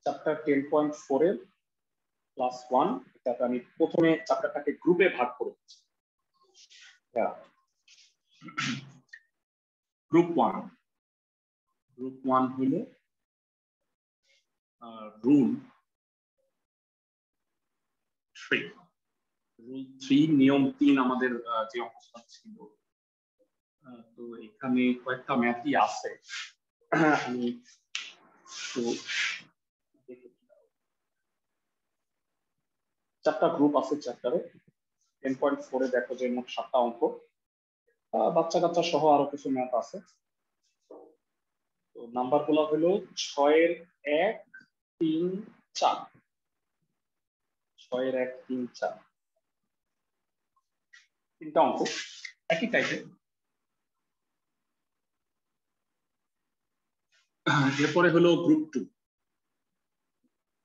Chapter 10.4 এর class 1। এটাতে আমি প্রথমে চ্যাপ্টারটাকে গ্রুপে ভাগ করে দিচ্ছি। গ্রুপ 1 হলো রুল 3 নিয়ম 3 আমাদের যে অবস্থা ছিল। তো এখানে কয়েকটা ম্যাথই আছে, আমি তো চারটা গ্রুপ আছে চ্যাপ্টারে। 10.4 এ দেখো যে মোট 7টা অঙ্ক, বাচ্চা কাচ্চা সহ আরো কিছু ম্যাথ আছে। তো নাম্বার গুলো হলো 6 এর 1 3 4, 6 এর 1 3 4, তিনটা অঙ্ক একই টাইপের। এরপরে হলো গ্রুপ 2।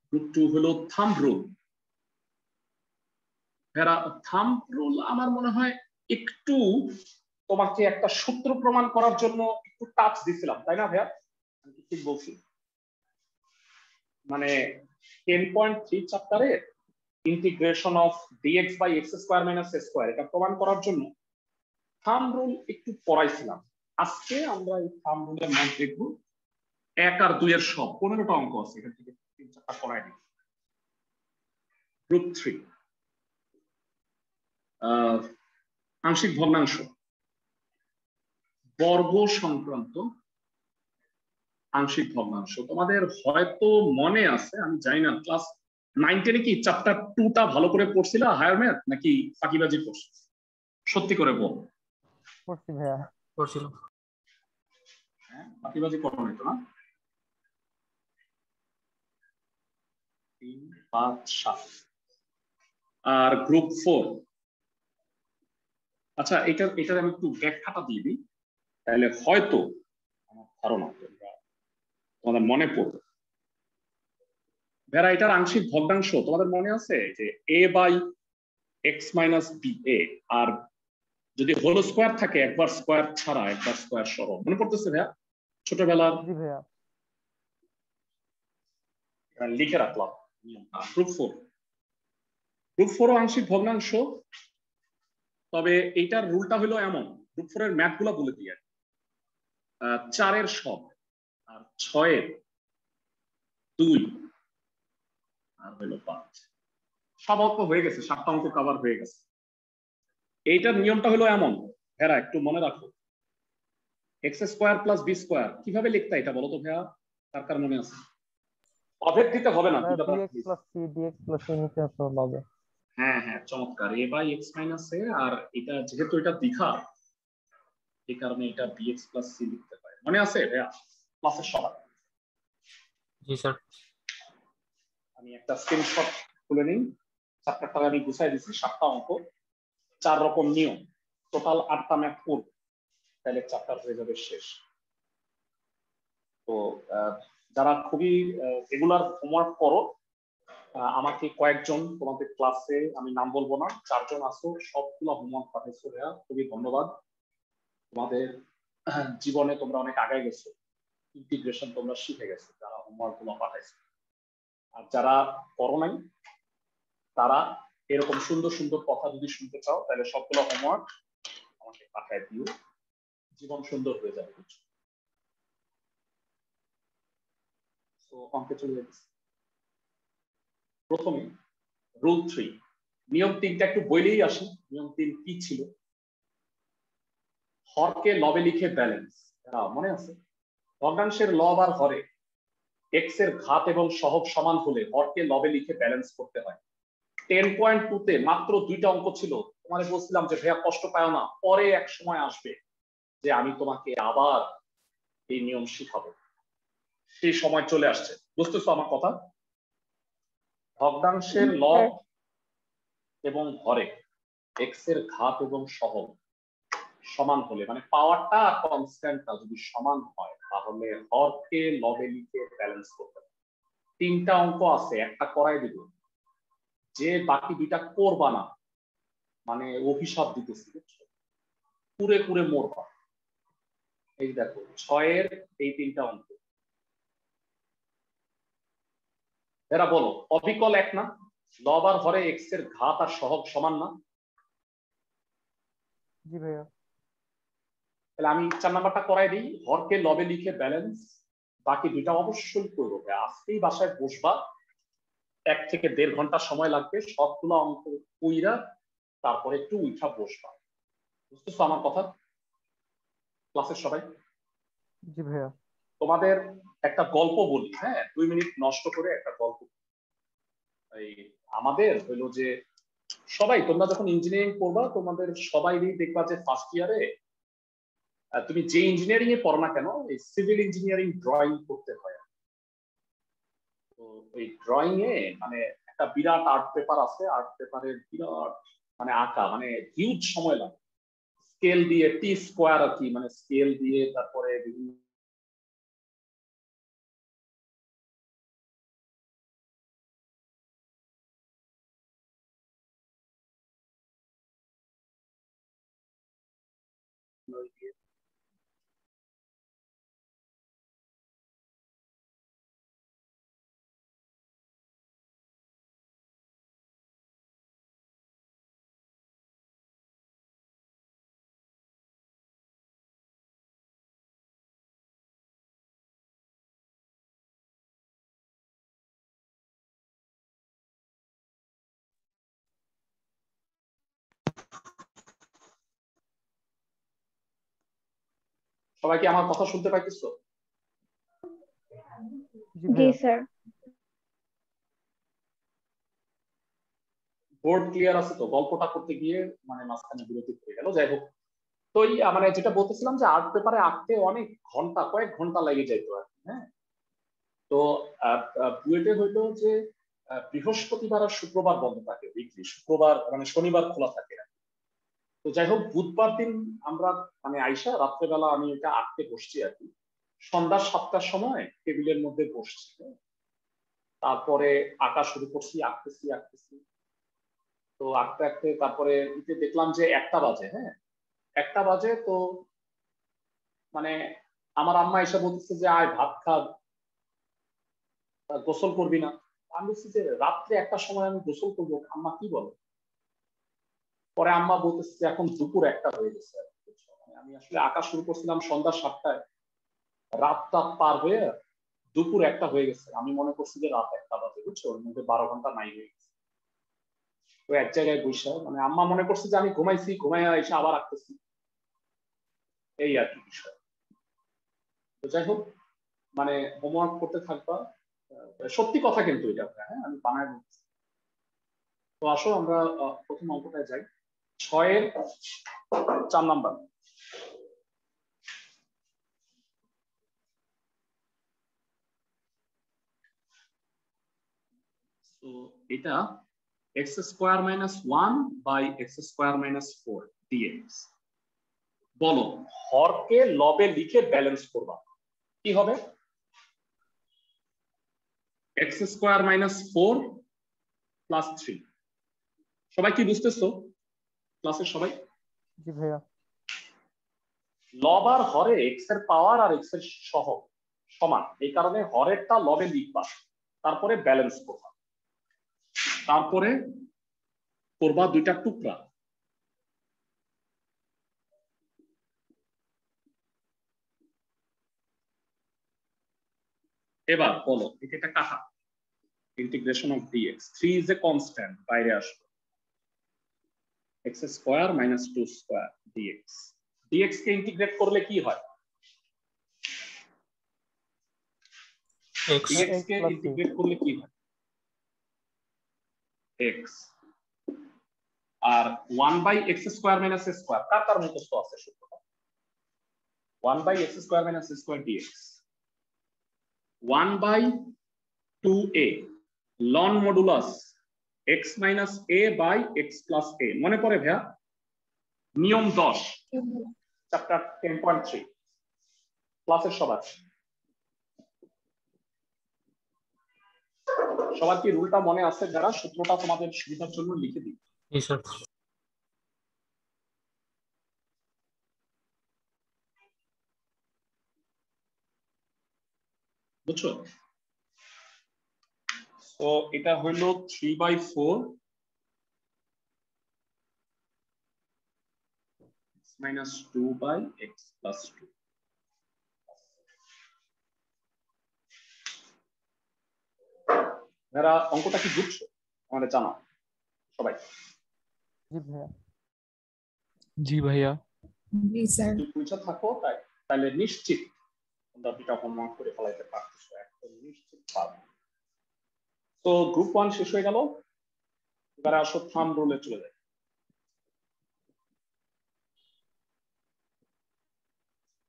গ্রুপ 2 হলো থাম্ব রুল। থাম্ব রুল আমার মনে হয় একটু তোমাকে একটা সূত্র প্রমাণ করার জন্য একটু টাচ দিছিলাম, তাই না ভাইয়া? আমি ঠিক বলছি? মানে 10.3 চ্যাপ্টারে integration of dx by x square minus a square এটা প্রমাণ করার জন্য থাম্ব রুল একটু পড়াইছিলাম। আজকে আমরা এই থাম্ব রুলের ম্যাথ দেখব। 1 আর 2 এর সব 15টা অঙ্ক আছে, এখান থেকে 3-4টা করাই দিই। গ্রুপ 3 আংশিক ভগ্নাংশ, বর্গ সংক্রান্ত আংশিক ভগ্নাংশ। তোমাদের হয়তো মনে আছে, আমি জানি না ক্লাস 9-10 কি চ্যাপ্টার 2টা ভালো করে পড়ছিলা হায়ার ম্যাথ নাকি ফাঁকিবাজি পড়ছো? সত্যি করে বল। পড়ছি ভাইয়া। পড়ছিল। হ্যাঁ, ফাঁকিবাজি করো না তো না? 3 5 7। আর গ্রুপ 4, আচ্ছা এটার আমি একটু ব্যাখ্যাটা দিয়ে দিই, তাহলে হয়তো আমার ধারণা তোমাদের মনে পড়বে। ভেরা এটার আংশিক ভগ্নাংশ তোমাদের মনে আছে যে a by x minus b a, আর যদি হোল স্কয়ার থাকে একবার স্কয়ার ছাড়া একবার স্কয়ার সহ, মনে পড়তেছে ভাইয়া ছোটবেলার? জি ভাইয়া। লিখে রাখলাম গ্রুপ 4। গ্রুপ 4 আংশিক ভগ্নাংশ, তবে এইটার রুলটা হলো এমন, গ্রুপ 4 এর ম্যাথ গুলা বলে দিয়ে 4 এর সব আর 6 এর 2 আর হলো 5। সব অঙ্ক হয়ে গেছে, 7টা অঙ্ক কভার হয়ে গেছে। এইটার নিয়মটা হলো এমন, ভেরা একটু মনে রাখো, x square plus b square কিভাবে লিখতা এটা বলো তো ভাইয়া, কার কার মনে আছে? অভেদ দিতে হবে না, dx plus c dx plus c নিচে আসলে হবে। হ্যাঁ হ্যাঁ, চমৎকার। a by x minus a, আর এটা যেহেতু এটা দ্বিঘা এই কারণে এটা bx প্লাস c লিখতে পারে। মনে আছে ভাইয়া ক্লাসের সবার? জি স্যার। আমি একটা স্ক্রিনশট তুলে নিই। চ্যাপ্টারটা আমি গুছাই দিচ্ছি, 7টা অঙ্ক, 4 রকম নিয়ম, টোটাল 8টা ম্যাথ করব, তাহলে চ্যাপ্টার হয়ে যাবে শেষ। তো যারা খুবই রেগুলার হোমওয়ার্ক করো, আমাকে কয়েকজন তোমাদের ক্লাসে, আমি নাম বলবো না, 4 জন আছো, সবগুলো হোমওয়ার্ক পাঠাইছো ভাইয়া, খুবই ধন্যবাদ। তোমাদের জীবনে তোমরা অনেক আগায় গেছো, ইন্টিগ্রেশন তোমরা শিখে গেছো যারা হোমওয়ার্ক গুলো পাঠাইছো। আর যারা করো নাই তারা এরকম সুন্দর সুন্দর কথা যদি শুনতে চাও তাহলে সবগুলো হোমওয়ার্ক আমাকে পাঠায় দিও, জীবন সুন্দর হয়ে যাবে। তো অঙ্কে চলে যাচ্ছে। প্রথমে রুল 3, নিয়ম 3টা একটু বইলেই আসি। নিয়ম 3 কি ছিল? হরকে লবে লিখে ব্যালেন্স। মনে আছে? ভগ্নাংশের লব আর হরে এক্স এর ঘাত এবং সহগ সমান হলে হরকে লবে লিখে ব্যালেন্স করতে হয়। 10.2 তে মাত্র 2টা অঙ্ক ছিল। তোমাদের বলছিলাম যে ভাইয়া কষ্ট পাও না, পরে এক সময় আসবে যে আমি তোমাকে আবার এই নিয়ম শিখাবো। সেই সময় চলে আসছে, বুঝতেছো আমার কথা? ভগ্নাংশের লব এবং হরে এক্স এর ঘাত এবং সহগ সমান হলে, মানে পাওয়ারটা আর কনস্ট্যান্টটা যদি সমান হয় তাহলে হরকে লবে লিখে ব্যালেন্স করতে হবে। 3টা অঙ্ক আছে, একটা করাই দিব, যে বাকি 2টা করবা না মানে অভিশাপ দিতেছি, পুরে পুরে মরবা। এই দেখো 6 এর এই 3টা অঙ্ক, এরা বলো অবিকল এক না, লব আর হরে এক্স এর ঘাত আর সহগ সমান না? জি ভাইয়া। তাহলে আমি 4 নাম্বারটা করাই দিই, হরকে লবে লিখে ব্যালেন্স, বাকি দুইটা অবশ্যই করবো। আজকেই বাসায় বসবা, 1 থেকে 1.5 ঘন্টা সময় লাগবে, সবগুলো অঙ্ক কইরা তারপরে একটু উঠা বসবা। বুঝতেছো আমার কথা ক্লাসের সবাই? জি ভাইয়া। তোমাদের একটা গল্প বলি, হ্যাঁ 2 মিনিট নষ্ট করে একটা গল্প। এই আমাদের হলো যে সবাই, তোমরা যখন ইঞ্জিনিয়ারিং করবা তোমাদের সবাইই দেখবা যে ফার্স্ট ইয়ারে তুমি যে ইঞ্জিনিয়ারিং এ পড়ো না কেন, এই সিভিল ইঞ্জিনিয়ারিং ড্রয়িং করতে হয়। তো ওই ড্রয়িং এ মানে একটা বিরাট আর্ট পেপার আছে, আর্ট পেপারের বিরাট মানে আঁকা মানে হিউজ সময় লাগে, স্কেল দিয়ে টি স্কোয়ার আর কি, মানে স্কেল দিয়ে তারপরে বিভিন্ন সবাই কি আমার কথা শুনতে পাইতেছো? জি জি ভাইয়া। স্যার। বোর্ড ক্লিয়ার আছে তো? গল্পটা করতে গিয়ে মানে মাঝখানে বিরতি পড়ে গেল, যাই হোক। তো মানে যেটা বলতেছিলাম যে আর্ট পেপারে আঁকতে অনেক ঘন্টা, কয়েক ঘন্টা লেগে যাইতো আর কি, হ্যাঁ। তো বুয়েটে হইলো যে বৃহস্পতিবার আর শুক্রবার বন্ধ থাকে, উইকলি শুক্রবার মানে শনিবার খোলা থাকে। তো যাই হোক বুধবার দিন আমরা মানে আইসা রাত্রেবেলা আমি এটা আঁকতে বসছি আর কি, সন্ধ্যা 7টার সময় টেবিলের মধ্যে বসছি, তারপরে আঁকা শুরু করছি, আঁকতেছি আঁকতেছি। তো আঁকতে আঁকতে তারপরে দেখলাম যে 1টা বাজে, হ্যাঁ 1টা বাজে। তো মানে আমার আম্মা এসে বলতেছে যে আয় ভাত খা, গোসল করবি না? আমি বলছি যে রাত্রে 1টার সময় আমি গোসল করবো, আম্মা কি বলে? পরে আম্মা বলতেছে যে এখন দুপুর 1টা হয়ে গেছে। মানে আমি আসলে আঁকা শুরু করছিলাম সন্ধ্যা 7টায়, রাতটা পার হয়ে দুপুর 1টা হয়ে গেছে। আমি মনে করছি যে রাত 1টা বাজে, বুঝছো, ওর মধ্যে 12 ঘন্টা নাই হয়ে গেছে। তো এক জায়গায় বসে মানে আম্মা মনে করছে যে আমি ঘুমাইছি, ঘুমাইয়া এসে আবার আঁকতেছি, এই আর কি বিষয়। তো যাই হোক মানে হোমওয়ার্ক করতে থাকবা, সত্যি কথা কিন্তু এটা, হ্যাঁ আমি বানায় বলছি। তো আসো আমরা প্রথম অঙ্কটায় যাই, 6-এর 4 নাম্বার। তো এটা x square minus 1 by x square minus 4 dx. বলো হরকে লবে লিখে ব্যালেন্স করবা, কি হবে? X square minus 4 plus 3। সবাই কি বুঝতেছো ক্লাসের সবাই? জি ভাইয়া। লব আর হরে এক্স এর পাওয়ার আর এক্স এর সহগ সমান, এই কারণে হরেরটা লবে লিখবা, তারপরে ব্যালেন্স করবা, তারপরে করবা দুইটা টুকরা। এবার বলো এটা একটা কাটা, integration of d x, 3 is a constant, বাইরে আসবে x square minus 2 square d x. D x কে ইন্টিগ্রেট করলে কি হয়? x ডিএক্স কে প্লাস সি। ইন্টিগ্রেট করলে কি হয়? এক্স। আর 1 by x square minus square কার কার মুখস্থ আছে সূত্রটা? 1 by x square minus square d x. 1 by 2a ln modulus x minus a by x plus a. মনে পড়ে ভাইয়া? নিয়ম 10 চ্যাপ্টার 10.3 ক্লাসের সবার। সবার কি রুলটা মনে আছে? যারা সূত্রটা তোমাদের সুবিধার জন্য লিখে দিই। জি স্যার। বুঝছো? তো এটা হইলো 3/4 x minus 2 by x plus 2। যারা অঙ্কটা কি বুঝছো আমাদের জানাও সবাই। जी भैया। जी भैया। जी सर। যদি বুঝে থাকো তাহলে নিশ্চিত তোমরা দুটা হোমওয়ার্ক করে ফেলাইতে পারতেছো, একদম নিশ্চিত পারবে। তো গ্রুপ 1 শেষ হয়ে গেল, এবারে আসো থাম্ব রুলে চলে যাই।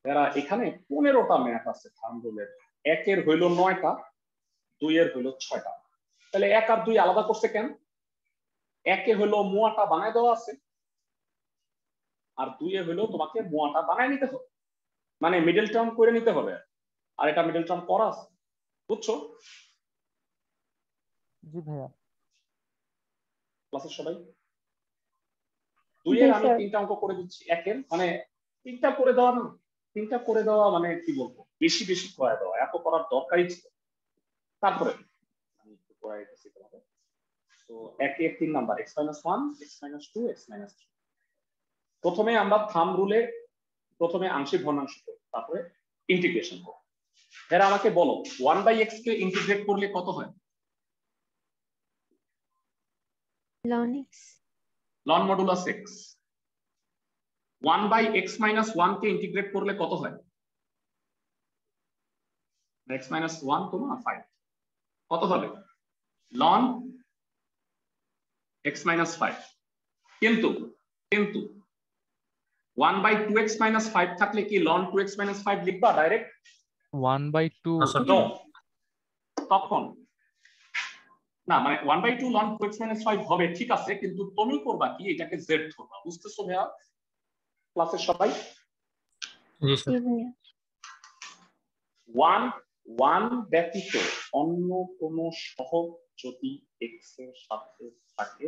এরা এখানে 15টা ম্যাথ আছে থাম্ব রুলের। 1 এর হইলো 9টা, 2 এর হইলো 6টা। তাহলে 1 আর 2 আলাদা করছে কেন? 1 এ হইলো মুয়াটা বানায় দেওয়া আছে, আর 2 এ হইলো তোমাকে মুয়াটা বানায় নিতে হবে, মানে মিডল টার্ম করে নিতে হবে। আর এটা মিডল টার্ম করা আছে, বুঝছো? जी भैया। ক্লাসের সবাই 2 এর আমি 3টা অঙ্ক করে দিচ্ছি, 1 এর মানে 3টা করে দেওয়া না, 3টা করে দেওয়া মানে কি বলবো, বেশি বেশি করে দেওয়া, এত করার দরকারই ছিল। তারপরে আমি একটু করে দিচ্ছি তোমাদের। তো 1 এর 3 নাম্বার x - 1 x - 2 x - 3। প্রথমে আমরা থাম্ব রুলে প্রথমে আংশিক ভগ্নাংশ করব, তারপরে ইন্টিগ্রেশন করব। এরা আমাকে বলো 1/x কে ইন্টিগ্রেট করলে কত হয়? ln x। Loan modulus x। 1/x - 1 কে ইন্টিগ্রেট করলে কত হয়? x - 1 তো না 5, কত হবে? ln x - 5। কিন্তু 1/2x - 5 থাকলে কি ln 2x - 5 লিখবা ডাইরেক্ট? 1/2 নো, তখন না, মানে 1/2 ln 2x - 5 হবে, ঠিক আছে, কিন্তু তুমি করবা কি, এটাকে z ধরবা। বুঝতেছো ভাইয়া ক্লাসের সবাই? जी सर। जी भैया। 1 ব্যতীত অন্য কোন সহগ যদি x এর সাথে থাকে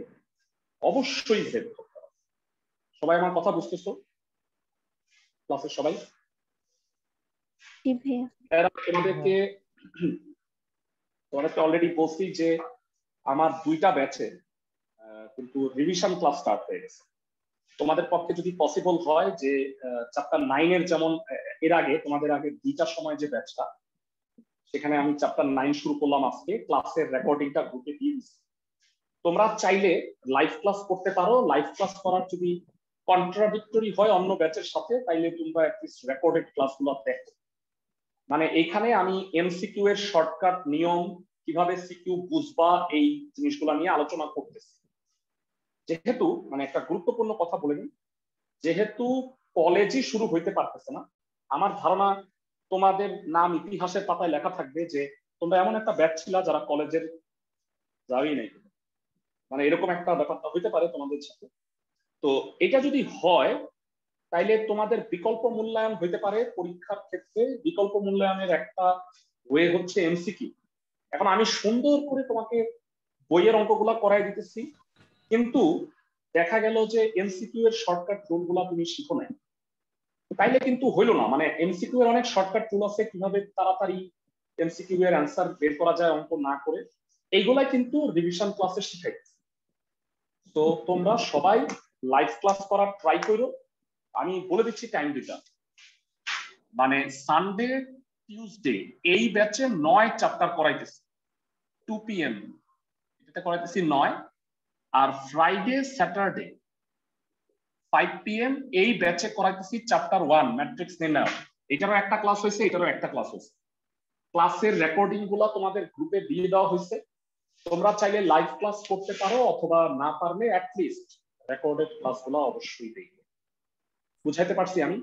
অবশ্যই z ধরতে হবে। সবাই আমার কথা বুঝতেছো ক্লাসের সবাই? जी भैया। এরা তোমাদেরকে অলরেডি বলছি যে আমার 2টা ব্যাচে কিন্তু রিভিশন ক্লাস স্টার্ট হয়ে গেছে। তোমাদের পক্ষে যদি পসিবল হয় যে চ্যাপ্টার 9 এর যেমন এর আগে তোমাদের আগে 2টার সময় যে ব্যাচটা, সেখানে আমি চ্যাপ্টার 9 শুরু করলাম আজকে, ক্লাসের রেকর্ডিংটা গ্রুপে দিয়ে দিচ্ছি। তোমরা চাইলে লাইভ ক্লাস করতে পারো। লাইভ ক্লাস করার যদি কন্ট্রাডিক্টরি হয় অন্য ব্যাচের সাথে, তাইলে তোমরা অ্যাটলিস্ট রেকর্ডেড ক্লাসগুলো দেখো। মানে এখানে আমি এমসিকিউ এর শর্টকাট নিয়ম, কিভাবে সিকিউ বুঝবা, এই জিনিসগুলো নিয়ে আলোচনা করতেছি। যেহেতু মানে একটা গুরুত্বপূর্ণ কথা বলে নিই, যেহেতু কলেজই শুরু হইতে পারতেছে না, আমার ধারণা তোমাদের নাম ইতিহাসের পাতায় লেখা থাকবে যে তোমরা এমন একটা ব্যাচ ছিল যারা কলেজের যাওই নাই, মানে এরকম একটা ব্যাপারটা হইতে পারে তোমাদের সাথে। তো এটা যদি হয় তাইলে তোমাদের বিকল্প মূল্যায়ন হইতে পারে পরীক্ষার ক্ষেত্রে। বিকল্প মূল্যায়নের একটা ওয়ে হচ্ছে এমসিকিউ। এখন আমি সুন্দর করে তোমাকে বইয়ের অঙ্কগুলা করাই দিতেছি, কিন্তু দেখা গেল যে এমসিকিউ এর শর্টকাট রুলগুলা তুমি শিখো নাই, তাইলে কিন্তু হইলো না। মানে এমসিকিউ এর অনেক শর্টকাট রুল আছে কিভাবে তাড়াতাড়ি এমসিকিউ এর অ্যান্সার বের করা যায় অঙ্ক না করে, এইগুলাই কিন্তু রিভিশন ক্লাসে শিখাইতেছি। তো তোমরা সবাই লাইভ ক্লাস করার ট্রাই করো। আমি বলে দিচ্ছি টাইম দুটা, মানে সানডে টিউসডে এই ব্যাচে 9 চ্যাপ্টার করাইতেছি 2 PM, এটা করাইতেছি 9। আর ফ্রাইডে স্যাটারডে 5 PM এই ব্যাচে করাইতেছি চ্যাপ্টার 1 ম্যাট্রিক্স নির্ণয়। এটারও একটা ক্লাস হয়েছে, এটারও একটা ক্লাস হয়েছে। ক্লাসের রেকর্ডিং গুলো তোমাদের গ্রুপে দিয়ে দেওয়া হয়েছে। তোমরা চাইলে লাইভ ক্লাস করতে পারো, অথবা না পারলে অ্যাটলিস্ট রেকর্ডেড ক্লাসগুলো অবশ্যই দেখবে। বুঝাইতে পারছি আমি?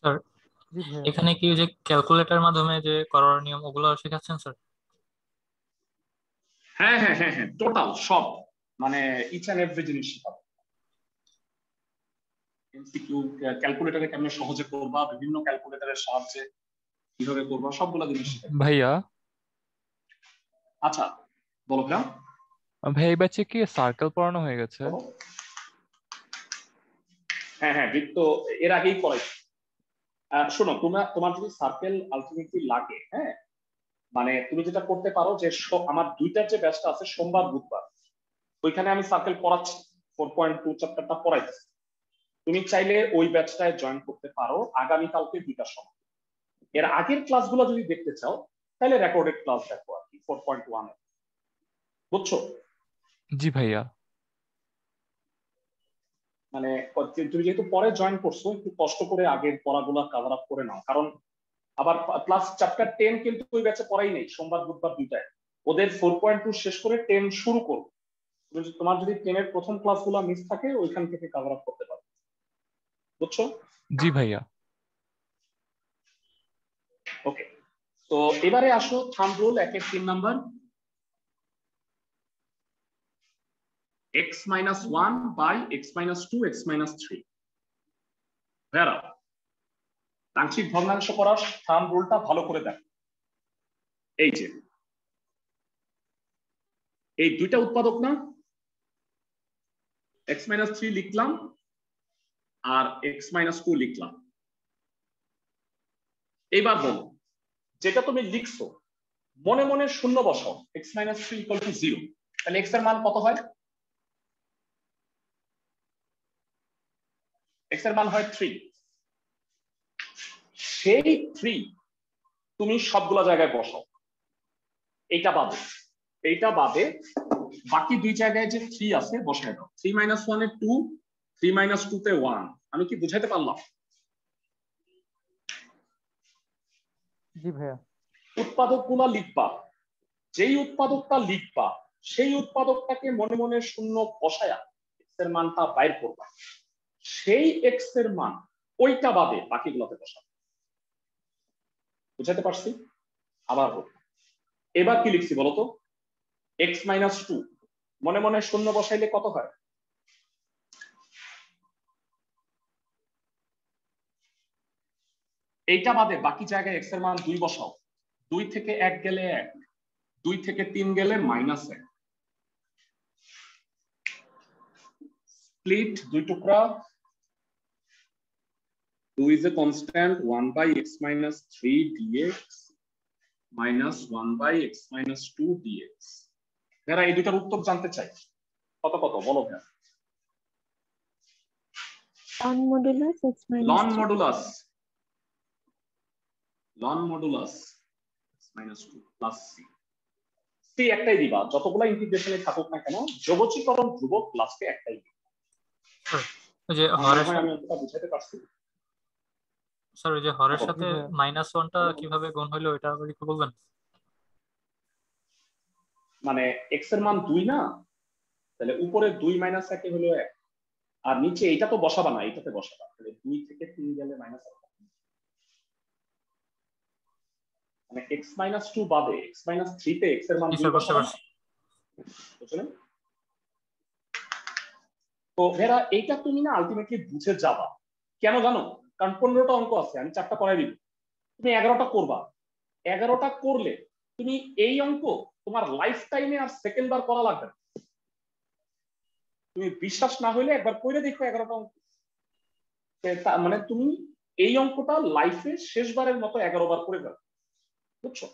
স্যার जी भैया। এখানে কি যে ক্যালকুলেটরের মাধ্যমে যে করার নিয়ম ওগুলো শেখাচ্ছেন স্যার? হ্যাঁ হ্যাঁ হ্যাঁ হ্যাঁ, টোটাল সব, মানে ইচ এন্ড এভরি জিনিস শেখাবো। এমসিকিউ ক্যালকুলেটরে কেমনে সহজে করবা, বিভিন্ন ক্যালকুলেটরের সাহায্যে কিভাবে করবা, সবগুলো জিনিস শেখাবো। ভাইয়া আচ্ছা বলো ভাইয়া। ভাই এই ব্যাচে কি সার্কেল পড়ানো হয়ে গেছে? বলো। হ্যাঁ হ্যাঁ, বৃত্ত এর আগেই করাই। শোনো, তোমার যদি সার্কেল আলটিমেটলি লাগে, হ্যাঁ, মানে তুমি যেটা করতে পারো যে আমার দুইটার যে ব্যাচটা আছে সোমবার বুধবার, ওইখানে আমি সার্কেল পড়াচ্ছি, 4.2 চ্যাপ্টারটা পড়াইতেছি। তুমি চাইলে ওই ব্যাচটায় জয়েন করতে পারো আগামীকালকে 2টার সময়। এর আগের ক্লাসগুলো যদি দেখতে চাও তাহলে রেকর্ডেড ক্লাস দেখো আর কি 4.1 এ। বুঝছো? জি ভাইয়া। মানে তুমি যেহেতু পরে জয়েন করছো, একটু কষ্ট করে আগের পড়াগুলো কভার আপ করে নাও, কারণ আবার প্লাস চ্যাপ্টার 10 কিন্তু ওই ব্যাচে পড়াই নেই, সোমবার বুধবার দুইটায়। ওদের 4.2 শেষ করে 10 শুরু করো। তোমার যদি 10 এর প্রথম ক্লাসগুলো মিস থাকে ওইখান থেকে কভার আপ করতে পারো। বুঝছো? জি ভাইয়া। ওকে, তো এবারে আসো thumb rule 1-3 number. x-1 by x-2 x-3। ভেরা আংশিক ভগ্নাংশ করার থাম্ব রুলটা ভালো করে দেখো। এই যে এই দুইটা উৎপাদক না, x-3 লিখলাম আর x-2 লিখলাম। এইবার বলো, যেটা তুমি লিখছো মনে মনে শূন্য বসাও, x-3 = 0, তাহলে x এর মান কত হয়? x এর মান হয় 3। সেই 3 তুমি সবগুলা জায়গায় বসাও, এইটা বাদে বাকি দুই জায়গায় যে 3 আছে বসায় দাও। 3 - 1 এ 2, 3 - 2 তে 1। আমি কি বুঝাইতে পারলাম? জি ভাইয়া। উৎপাদকগুলো লিখবা, যেই উৎপাদকটা লিখবা সেই উৎপাদকটাকে মনে মনে শূন্য বসায়া x এর মানটা বাইর করবা, সেই x এর মান ওইটা বাদে বাকিগুলোতে বসাবে। বুঝাতে পারছি? আবার এবার কি লিখছি বলতো? x-2 মনে মনে শূন্য বসাইলে কত হয়? এইটা বাদে বাকি জায়গায় x এর মান 2 বসাও। 2 থেকে 1 গেলে 1, 2 থেকে 3 গেলে -1। স্প্লিট 2 টুকরা, 2 is a constant, 1 by x-3 dx minus 1 by x-2 dx। যারা এই দুটার উত্তর জানতে চাই, কত কত বলো ভাই? ln মডুলাস x - লন 3 modulus x-2 plus c। c একটাই দিবা, যতগুলা ইন্টিগ্রেশনে থাকুক না কেন যোগচীকরণ ধ্রুবক লাস্টে একটাই দিবা। ওই যে হরের আমি সাথে, এটা বুঝাতে পারছি? স্যার ওই যে হরের বলো। সাথে জি ভাইয়া। -1টা কিভাবে গুণ হইলো এটা আবার একটু বলবেন? মানে x এর মান 2 না, তাহলে উপরে 2 - 1 হলো 1, আর নিচে এটা তো বসাবা না, এটাতে বসাবা। তাহলে 2 থেকে 3 গেলে -1। মানে x-2 বাদে x-3 তে x এর মান জি 2 স্যার, বুঝতে বসাবা না? পারছি। বুঝলেন? তো ভেরা এইটা তুমি না আলটিমেটলি বুঝে যাবা। কেন জানো? কারণ 15টা অঙ্ক আছে, আমি 4টা করাই দিব। তুমি 11টা করবা। 11টা করলে তুমি এই অঙ্ক তোমার লাইফ টাইমে আর সেকেন্ড বার করা লাগবে না। তুমি বিশ্বাস না হইলে একবার করে দেখো 11টা অঙ্ক। মানে তুমি এই অঙ্কটা লাইফে শেষবারের মতো 11 বার করে যাবে। বুঝছো?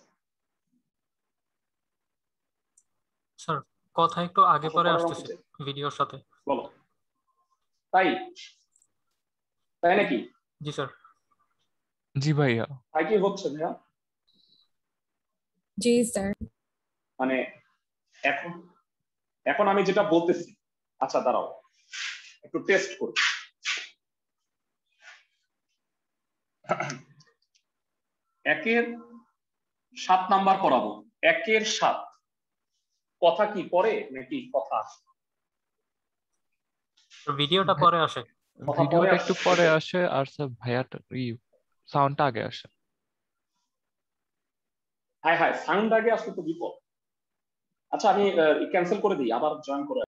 স্যার কথা একটু আগে পরে পরের আসতেছে অঙ্কে ভিডিওর সাথে। বলো। তাই তাই নাকি? জি স্যার। জি ভাইয়া। তাই কি হচ্ছে ভাইয়া? জি স্যার। মানে এখন এখন আমি যেটা বলতেছি, আচ্ছা দাঁড়াও একটু টেস্ট করি। 1-এর 7 নাম্বার করাবো। 1-এর 7 কথা কি পরে নাকি কথা? ভিডিওটা পরে আসে। কথা পরে ভিডিওটা আসে। একটু পরে আসে আর স্যার ভাইয়াটা সাউন্ডটা আগে আসে। হ্যাঁ হ্যাঁ, সাউন্ড আগে আসলে তো বিপদ। আচ্ছা আমি ক্যান্সেল করে দিই, আবার জয়েন করে